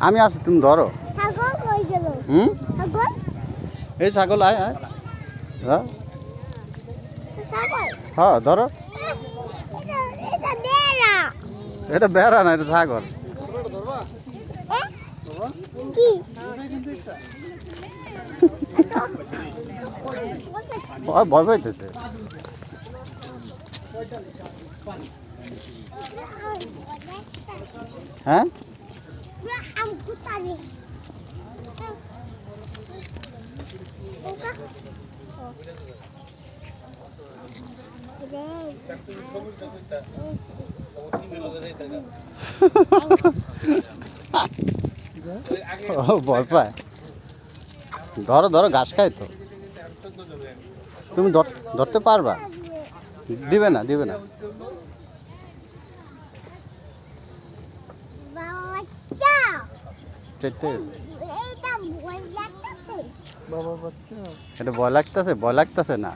আমি আছি, তুমি ধরো। ছাগল কই গেল? হুম, ছাগল? এই ছাগল আয় আয়। হ্যাঁ ছাগল? হ্যাঁ ধরো। এটা এটা বেড়া। এটা বেড়া না, এটা ছাগল। কি? ভয় পাইতেছে। হ্যাঁ ভয় পায়। ধরো ধরো, ঘাস খায় তো। তুমি ধরতে পারবা? দিবে না, দিবে না। এটা ভয় লাগতেছে, ভয় লাগতেছে না।